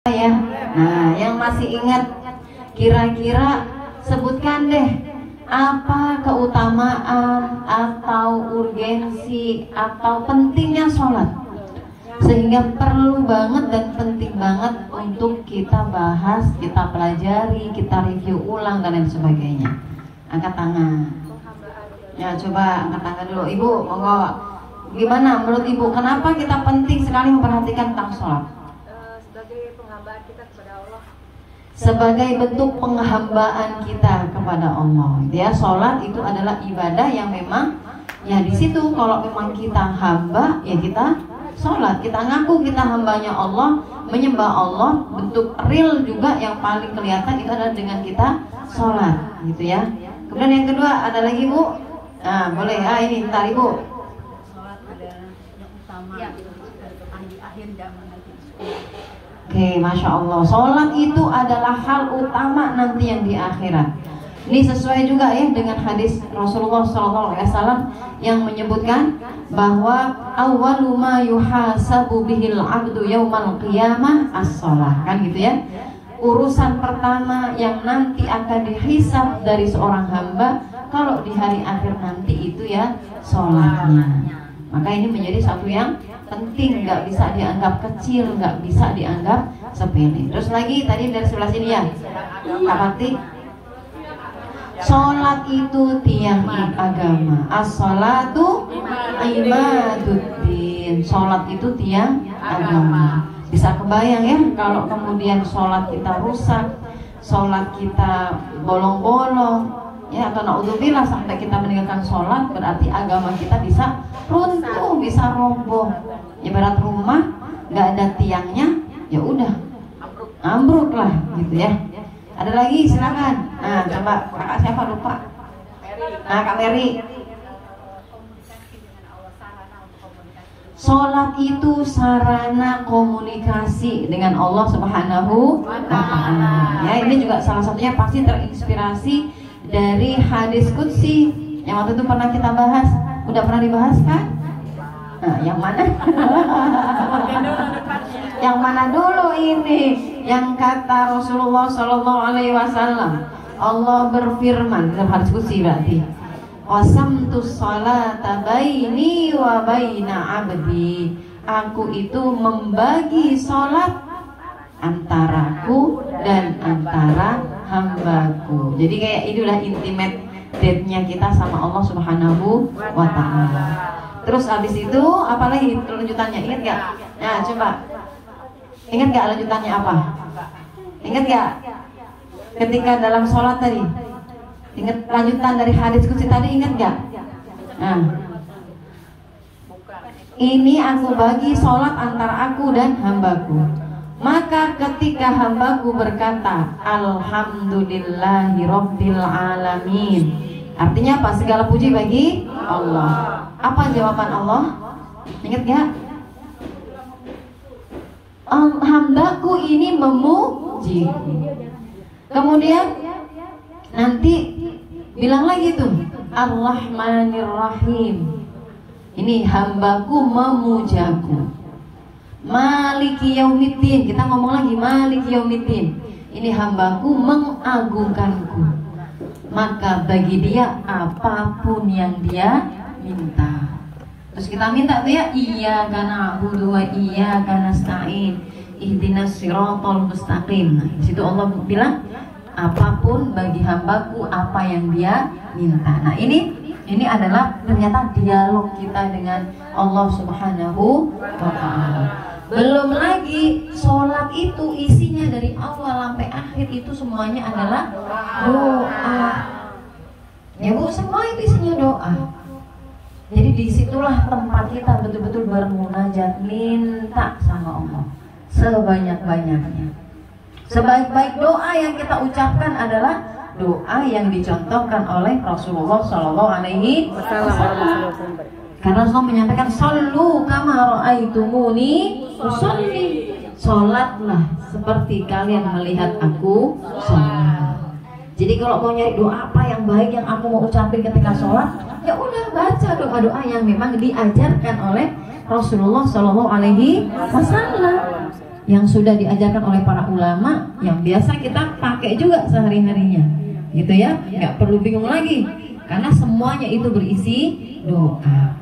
ya. Nah, yang masih ingat, kira-kira sebutkan deh apa keutamaan atau urgensi atau pentingnya sholat, sehingga perlu banget dan penting banget untuk kita bahas, kita pelajari, kita review ulang dan lain sebagainya. Angkat tangan. Ya, coba angkat tangan dulu. Ibu, monggo. Gimana menurut Ibu, kenapa kita penting sekali memperhatikan tentang sholat? Sebagai penghambaan kita kepada Allah. Sebagai bentuk penghambaan kita kepada Allah. Ya, sholat itu adalah ibadah yang memang ya di situ kalau memang kita hamba, ya kita sholat. Kita ngaku kita hambanya Allah, menyembah Allah. Bentuk real juga yang paling kelihatan itu adalah dengan kita sholat, gitu ya. Kemudian yang kedua ada lagi Bu. Nah, boleh. Ini bentar Ibu. Sholat ada yang utama di akhir zaman nanti. Oke, Masya Allah. Sholat itu adalah hal utama nanti yang di akhirat. Ini sesuai juga ya dengan hadis Rasulullah SAW yang menyebutkan bahwa awwalu ma yuhasabu bihil abdu yaumal qiyamah as-sholah, kan gitu ya. Urusan pertama yang nanti akan dihisab dari seorang hamba kalau di hari akhir nanti itu ya sholatnya. Maka ini menjadi satu yang penting, nggak bisa dianggap kecil, nggak bisa dianggap sepele. Terus lagi tadi dari sebelah sini ya, Kak Fakti. Sholat itu tiang agama. As-sholatu imaduddin. Sholat itu tiang agama. Bisa kebayang ya kalau kemudian sholat kita rusak, sholat kita bolong-bolong, ya, atau naudzubillah sampai kita meninggalkan sholat, berarti agama kita bisa runtuh, bisa roboh. Ibarat rumah nggak ada tiangnya, ya udah ambruk lah, gitu ya. Ada lagi silakan. Nah, coba kakak siapa lupa? Nah, Kak Mary. Sholat itu sarana komunikasi dengan Allah Subhanahu wa Ta'ala. Ya, ini juga salah satunya pasti terinspirasi dari hadis qudsi yang waktu itu pernah kita bahas. Udah pernah dibahas kan? Nah, yang mana? Yang mana dulu ini? Yang kata Rasulullah SAW, Allah berfirman dalam hadis qudsi berarti, qasamtu sholata baini wa baina abdi. Aku itu membagi sholat antaraku dan antara hambaku. Jadi kayak inilah intimate date-nya kita sama Allah Subhanahu wa Ta'ala. Terus habis itu apalagi lanjutannya, ingat gak? Nah, coba ingat gak lanjutannya apa? Ingat gak? Ketika dalam sholat tadi, ingat lanjutan dari hadis qudsi tadi, ingat gak? Nah, ini aku bagi sholat antara aku dan hambaku. Maka ketika hambaku berkata alhamdulillahi rabbil alamin, artinya apa? Segala puji bagi Allah. Apa jawaban Allah? Ingat gak? Hambaku ini memuji. Kemudian nanti bilang lagi tuh Ar-Rahmanir Rahim. Ini hambaku memujaku. Maliki yaumiddin. Kita ngomong lagi Maliki yaumiddin. Ini hambaku mengagungkanku. Maka bagi dia apapun yang dia minta. Terus kita minta tuh ya, iyyaka na'budu wa iyyaka nasta'in ihdinas siratal mustaqim. Nah, di situ Allah bilang apapun bagi hambaku apa yang dia minta. Nah, ini adalah ternyata dialog kita dengan Allah Subhanahu wa Ta'ala. Belum lagi sholat itu isinya dari awal sampai akhir itu semuanya adalah doa. Ya Bu, semua itu isinya doa. Jadi disitulah tempat kita betul-betul bermunajat, minta sama Allah sebanyak-banyaknya. Sebaik-baik doa yang kita ucapkan adalah doa yang dicontohkan oleh Rasulullah SAW. Karena Rasulullah menyampaikan, "Shallu kama ra'aitumuni usolli." Sholatlah seperti kalian melihat aku sholat. Jadi kalau mau nyari doa apa yang baik yang aku mau ucapin ketika sholat, ya udah baca doa-doa yang memang diajarkan oleh Rasulullah SAW. yang sudah diajarkan oleh para ulama, yang biasa kita pakai juga sehari-harinya, gitu ya. Nggak perlu bingung lagi, karena semuanya itu berisi doa.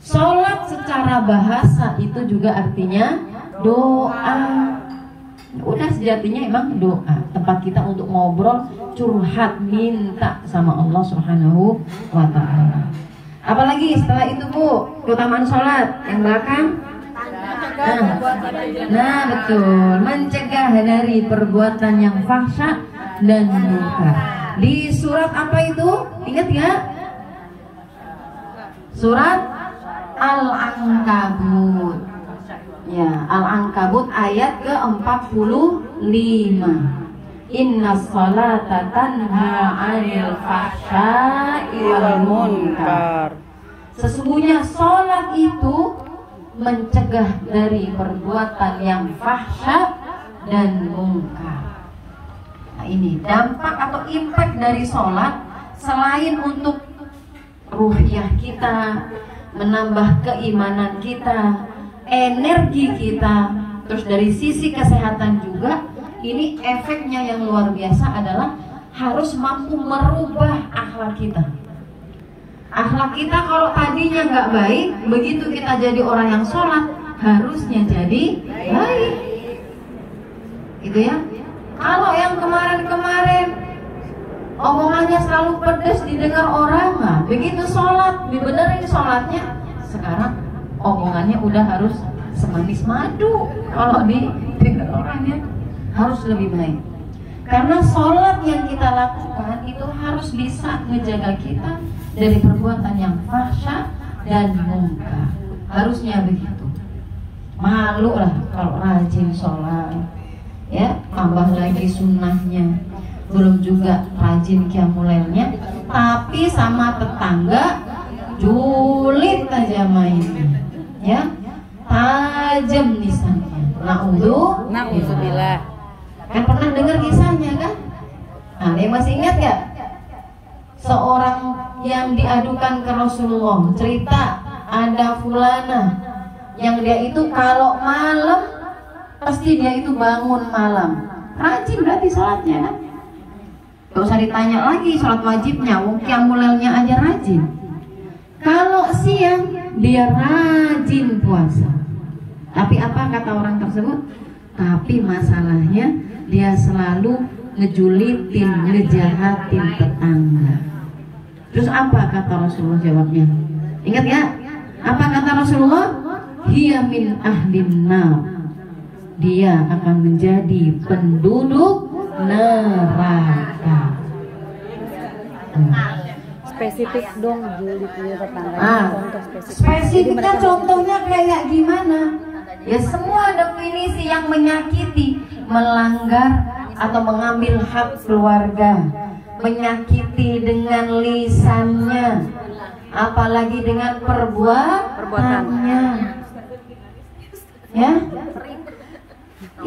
Sholat secara bahasa itu juga artinya doa. Udah sejatinya emang doa, tempat kita untuk ngobrol, curhat, minta sama Allah Subhanahu wa ta'ala. Apalagi setelah itu Bu, keutamaan sholat yang belakang. Nah betul, mencegah dari perbuatan yang fahsya dan munkar. Di surat apa itu? Ingat ya? Surat Al-Ankabut. Ya, Al-Ankabut ayat ke-45. Inna sholata tanha 'anil fahsya'i wal munkar. Sesungguhnya sholat itu mencegah dari perbuatan yang fahsya dan munkar. Nah, ini dampak atau impact dari sholat, selain untuk ruhiyah kita, menambah keimanan kita, energi kita, terus dari sisi kesehatan juga, ini efeknya yang luar biasa adalah harus mampu merubah akhlak kita. Akhlak kita kalau tadinya nggak baik, begitu kita jadi orang yang sholat, harusnya jadi baik. Gitu ya. Kalau yang kemarin-kemarin omongannya selalu pedas didengar orang, nah begitu sholat, dibenerin sholatnya, sekarang omongannya udah harus semanis madu. Kalau didengar orangnya harus lebih baik. Karena sholat yang kita lakukan itu harus bisa menjaga kita dari perbuatan yang fahsya dan munkar. Harusnya begitu. Malu lah kalau rajin sholat, ya, tambah lagi sunnahnya, belum juga rajin qiyamul lailnya, tapi sama tetangga julid aja mainnya, ya, tajam lisannya. Na'udzubillah. Kan pernah dengar kisahnya kan? Nah, dia masih ingat gak? Seorang yang diadukan ke Rasulullah, cerita ada fulana yang dia itu kalau malam pasti dia itu bangun malam, rajin berarti sholatnya kan? Gak usah ditanya lagi sholat wajibnya, qiyamul lailnya aja rajin. Kalau siang dia rajin puasa. Tapi apa kata orang tersebut? Tapi masalahnya dia selalu ngejulitin, ngejahatin tetangga. Terus apa kata Rasulullah jawabnya? Ingat ya? Apa kata Rasulullah? Hiya min ahlin nar. Dia akan menjadi penduduk neraka. Spesifik dong julid tetangga. Contoh spesifik. Spesifiknya contohnya kayak gimana? Ya semua definisi yang menyakiti, melanggar atau mengambil hak keluarga, menyakiti dengan lisannya, apalagi dengan perbuatannya, ya,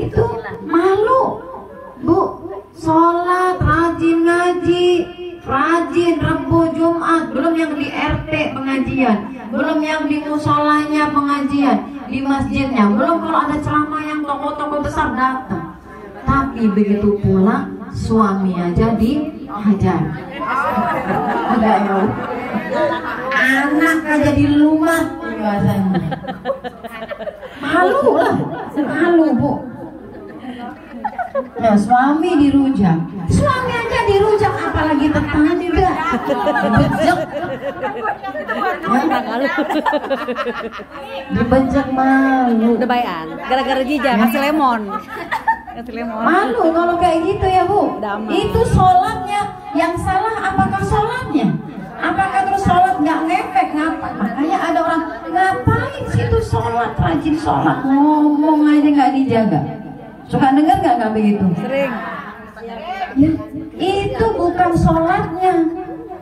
itu malu, Bu. Sholat, rajin ngaji, rajin Rebo Jumat, belum yang di RT pengajian, belum yang di musolanya pengajian, di masjidnya, belum kalau ada ceramah yang tokoh-tokoh besar datang. Tapi begitu pulang, suami aja dihajar. Enggak ya, anak aja dilumat bahasanya. Malu lah, malu Bu. Nah, suami dirujak, suami aja dirujak, apalagi tetangga juga dibejek, dibejek malu. Debayan, gara-gara jijak kasih lemon. Malu kalau kayak gitu ya Bu. Itu sholatnya yang salah, apakah sholatnya? Apakah terus sholat nggak ngefek ngapa? Makanya ada orang ngapain sih itu sholat, rajin sholat, ngomong aja nggak dijaga. Suka dengar nggak begitu? Sering. Ya, itu bukan sholatnya,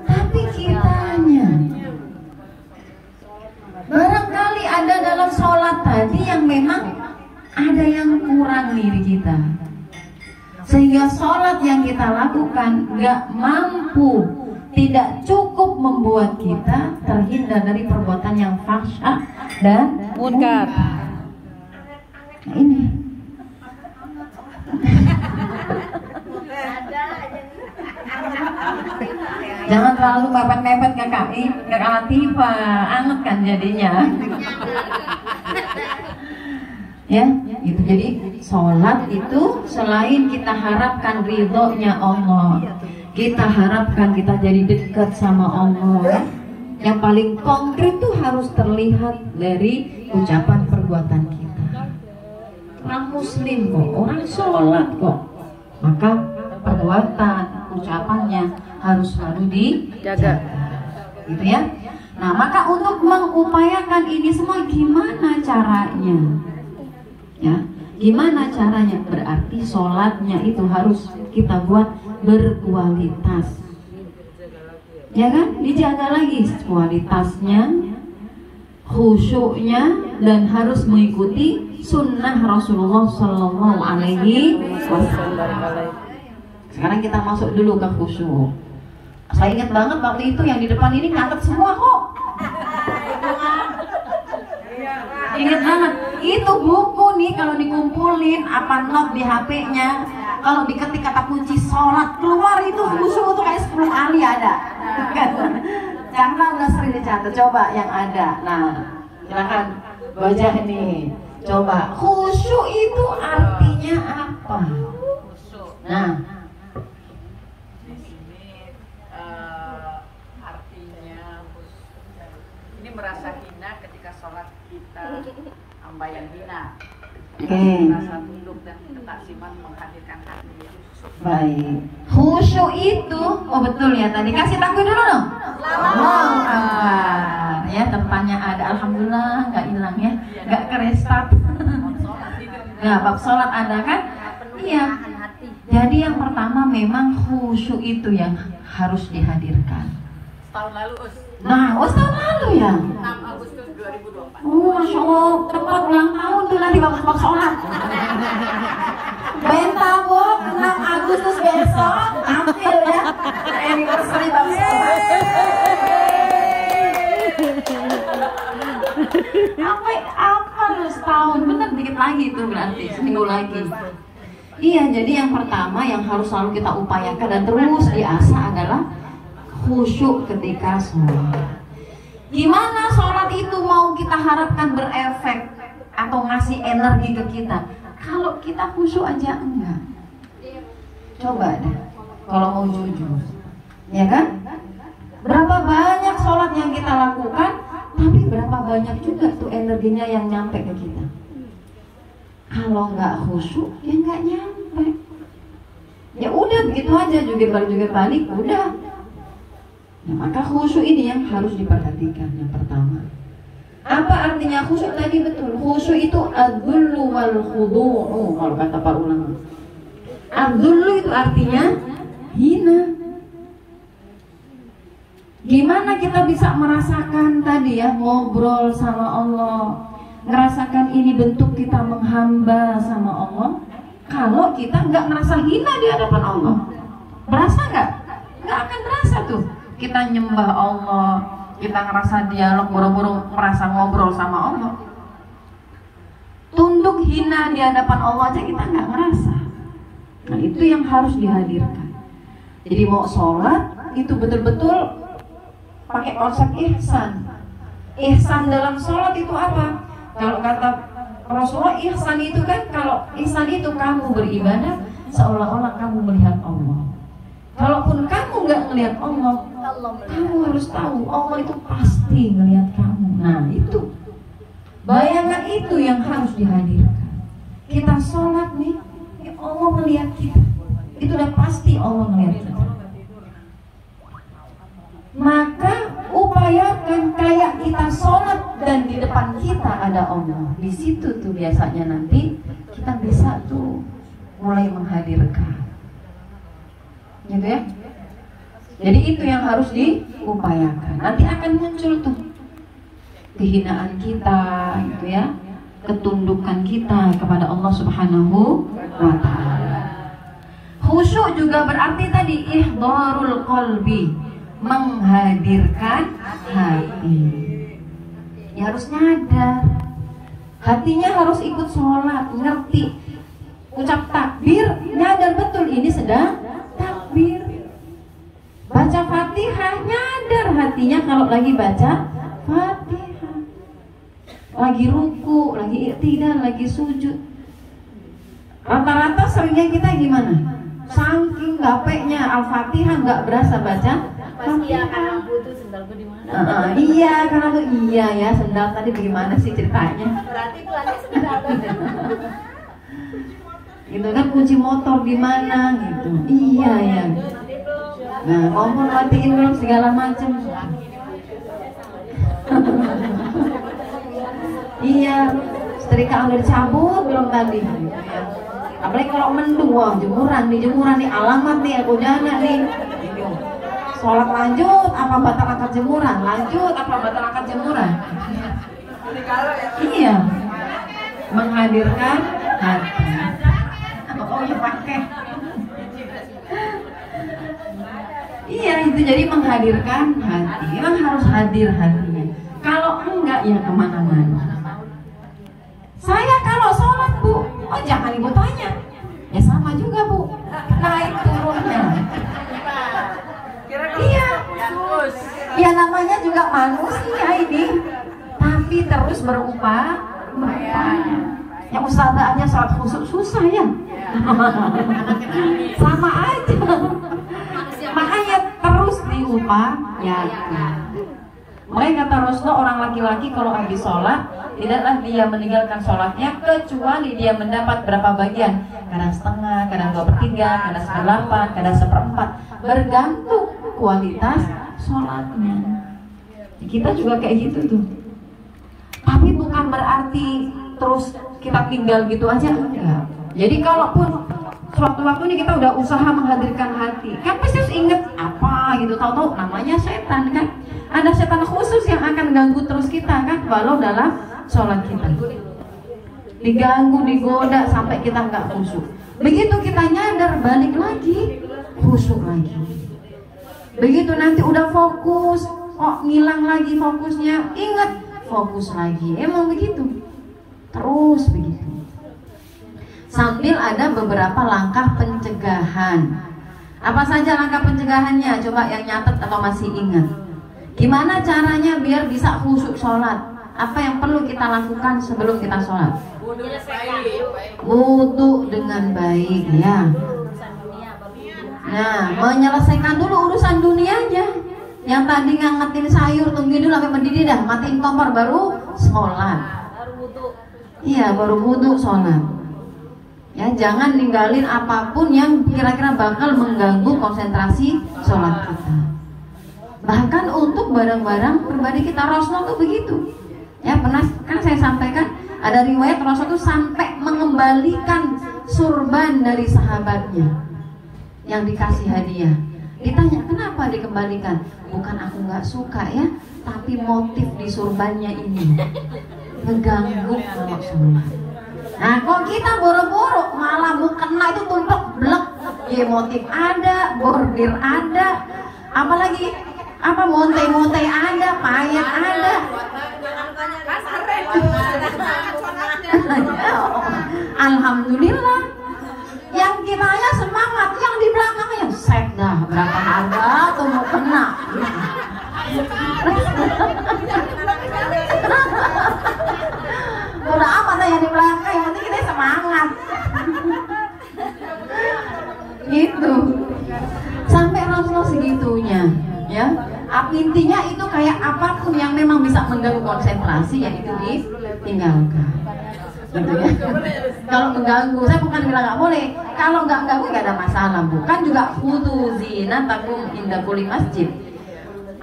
tapi kitanya. Barangkali ada dalam sholat tadi yang memang ada yang kurang diri kita, sehingga sholat yang kita lakukan nggak mampu, tidak cukup membuat kita terhindar dari perbuatan yang fahsya dan munkar. Nah ini Jangan terlalu mepet-mepet ke Latifah, anget kan jadinya. Ya, itu jadi sholat itu selain kita harapkan ridhonya Allah, kita harapkan kita jadi dekat sama Allah. Yang paling konkret tuh harus terlihat dari ucapan perbuatan kita. Orang muslim kok, orang sholat kok, maka perbuatan, ucapannya harus selalu dijaga, gitu ya. Nah, maka untuk mengupayakan ini semua gimana caranya? Ya, gimana caranya? Berarti sholatnya itu harus kita buat berkualitas, ya kan? Dijaga lagi kualitasnya, khusyuknya, dan harus mengikuti sunnah Rasulullah Sallallahu Alaihi Wasallam. Sekarang kita masuk dulu ke khusyuk. Saya ingat banget waktu itu yang di depan ini nyatet semua kok. Ingat banget, itu buku nih kalau dikumpulin apa not di HP-nya, kalau diketik kata kunci sholat keluar itu khusyuk tuh kayak 10 kali ada. Karena udah sering dicatat, coba yang ada. Nah, silakan baca nih. Coba khusyuk itu artinya apa? Nah, di sini artinya ini merasa hina ketika sholat kita, hamba yang hina. Merasa tunduk dan ketaksiman menghadirkan hati. Baik. Khusyuk itu, oh betul ya tadi. Kasih takbir dulu dong. Ya, tempatnya ada. Alhamdulillah nggak hilang ya, nggak kerestart. Ya, bab sholat ada kan? Iya. Jadi yang pertama memang khusyuk itu yang harus dihadirkan. Tahun lalu Nah, tahun lalu ya. 6 Agustus 2024. Oh, Masya Allah, tepat ulang tahun tuh nanti bab sholat. Bentabok 6 Agustus besok tampil ya, anniversary bab sholat. Apa lu setahun, bener dikit lagi itu berarti seminggu lagi. Iya, jadi yang pertama yang harus selalu kita upayakan dan terus diasah adalah khusyuk ketika sholat. Gimana sholat itu mau kita harapkan berefek atau ngasih energi ke kita kalau kita khusyuk aja enggak? Coba deh, kalau mau jujur, ya kan? Berapa banyak sholat yang kita lakukan, tapi berapa banyak juga tuh energinya yang nyampe ke kita. Kalau nggak khusyuk, ya nggak nyampe. Ya udah begitu aja, juga balik, udah. Nah, maka khusyuk ini yang harus diperhatikan yang pertama. Apa artinya khusyuk tadi? Betul, khusyuk itu adzullu wal khudu'u kalau kata para ulama. Adzullu itu artinya hina. Gimana kita bisa merasakan tadi ya, ngobrol sama Allah, ngerasakan ini bentuk kita menghamba sama Allah, kalau kita nggak merasa hina di hadapan Allah? Berasa nggak? Nggak akan berasa tuh. Kita nyembah Allah, kita ngerasa dialog, boro-boro merasa ngobrol sama Allah. Tunduk hina di hadapan Allah aja kita nggak merasa. Nah, itu yang harus dihadirkan. Jadi mau sholat itu betul-betul pakai konsep ihsan. Ihsan dalam sholat itu apa? Kalau kata Rasulullah, ihsan itu kan, kalau ihsan itu kamu beribadah seolah-olah kamu melihat Allah. Kalaupun kamu nggak melihat Allah, kamu harus tahu Allah itu pasti melihat kamu. Nah, itu bayangan itu yang harus dihadirkan. Kita sholat nih, ya Allah melihat kita. Itu udah pasti Allah melihat kita. Maka upayakan kayak kita sholat dan di depan kita ada Allah. Di situ tuh biasanya nanti kita bisa tuh mulai menghadirkan, gitu ya. Jadi itu yang harus diupayakan. Nanti akan muncul tuh kehinaan kita, gitu ya, ketundukan kita kepada Allah Subhanahu wa Ta'ala. Khusyuk juga berarti tadi ihdharul qalbi, menghadirkan hati. Ya harus nyadar, hatinya harus ikut sholat, ngerti, ucap takbir, nyadar betul ini sedang takbir. Baca Fatihah hatinya kalau lagi baca Fatihah, lagi ruku, lagi iktidal, lagi sujud. Rata-rata seringnya kita gimana? Saking gapeknya Al-Fatihah nggak berasa baca Fatihah. Iya, karena tuh iya ya, sendal tadi bagaimana sih ceritanya? Berarti itu ada sendal. Gitu kan, kunci motor di mana gitu. Iya ya. Nah, ngomong matiin belum segala macam. Iya, setrika udah dicabut belum tadi? Apalagi kalau mendung, wah jemuran nih alamat nih aku jana nih. Sholat lanjut, apa batal angkat jemuran? Lanjut, apa batal angkat jemuran? Iya, menghadirkan hati. Oh ya pakai. Iya itu, jadi menghadirkan hati. Memang harus hadir hatinya. Kalau enggak ya kemana-mana. Saya kalau sholat Bu, oh jangan ibu tanya. Ya sama juga Bu, naik turunnya. Iya, ya namanya juga manusia ini. Tapi terus berupaya. Yang ustazah aja sholat khusyuk susah ya. Sama aja. Makanya terus diupayakan. Makanya kata Rasulullah, orang laki-laki kalau habis sholat tidaklah dia meninggalkan sholatnya kecuali dia mendapat berapa bagian, kadang setengah, kadang 2/3, kadang 1/8, kadang 1/4, bergantung kualitas sholatnya. Kita juga kayak gitu tuh. Tapi bukan berarti terus kita tinggal gitu aja, enggak. Jadi kalaupun suatu-waktu ini kita udah usaha menghadirkan hati, kan pasti harus inget apa gitu, tahu-tahu namanya setan kan. Ada setan khusus yang akan ganggu terus kita kan, walau dalam sholat kita diganggu, digoda sampai kita nggak khusyuk. Begitu kita nyadar, balik lagi khusyuk lagi. Begitu nanti udah fokus, kok ngilang lagi fokusnya, ingat fokus lagi. Emang begitu, terus begitu. Sambil ada beberapa langkah pencegahan. Apa saja langkah pencegahannya? Coba yang nyatet atau masih ingat. Gimana caranya biar bisa khusyuk sholat? Apa yang perlu kita lakukan sebelum kita sholat? Wudu dengan baik ya. Nah, menyelesaikan dulu urusan dunianya. Yang tadi ngangetin sayur, tungguin dulu sampai mendidih dah, matiin kompor baru sholat. Iya, baru wudu sholat. Ya, jangan ninggalin apapun yang kira-kira bakal mengganggu konsentrasi sholat kita. Bahkan untuk barang-barang pribadi kita, Rasulullah tuh begitu. Ya, pernah kan saya sampaikan ada riwayat Rasulullah tuh sampai mengembalikan surban dari sahabatnya yang dikasih hadiah. Ditanya kenapa dikembalikan? Bukan aku nggak suka ya, tapi motif di surbannya ini ngeganggu kalau sholat. Nah, kok kita boro-boro malah mukena itu tumpuk blek, ya motif ada, bordir ada, apalagi apa monte-monte ada, payet ada. Alhamdulillah, yang kiranya semangat, yang di belakangnya set dah berapa harga tuh mau kena. Udah amat yang di belakang, yang penting kita semangat. Gitu. Sampai Rasulullah segitunya, ya. Intinya itu kayak apapun yang memang bisa mengganggu konsentrasi, ya itu ditinggalkan. Gitu ya. Kalau mengganggu, saya bukan bilang nggak boleh. Kalau nggak ganggu nggak ada masalah, bukan juga khudu zinatakum inda kulli masjid.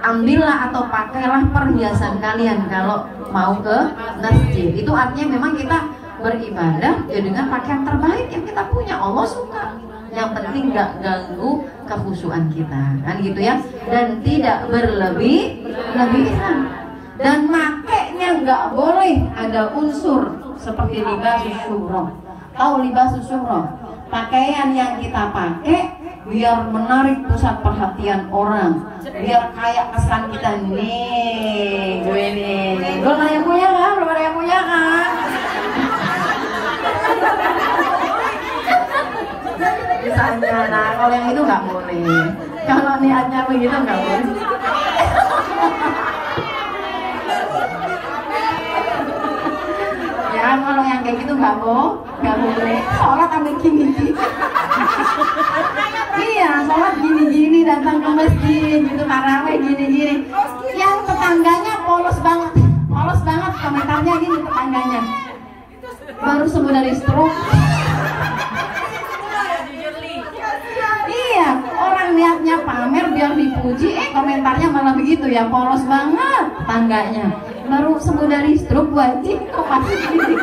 Ambillah atau pakailah perhiasan kalian kalau mau ke masjid. Itu artinya memang kita beribadah ya dengan pakaian terbaik yang kita punya. Allah suka. Yang penting nggak ganggu kekhusyuan kita, kan gitu ya. Dan tidak berlebihan. Dan makainya nggak boleh ada unsur seperti libasus syuhroh. Tahu libasus syuhroh? Pakaian yang kita pakai biar menarik pusat perhatian orang, biar kayak kesan kita nih, gue nih. Belum ada yang punya kan? Belum ada yang punya kan? Misalnya, nah kalau yang itu nggak boleh. Kalau niatnya begitu nggak boleh. Ya kalau yang kayak gitu nggak boleh. Sholat sampai gini-gini. Iya, sholat gini-gini, datang ke masjid gitu, taraweh gini-gini. Yang tetangganya polos banget komentarnya gini tetangganya. Baru sembuh dari stroke. Iya, orang niatnya pamer biar dipuji, komentarnya malah begitu ya, polos banget tetangganya. Baru sembuh dari stroke wajib kok masih gini.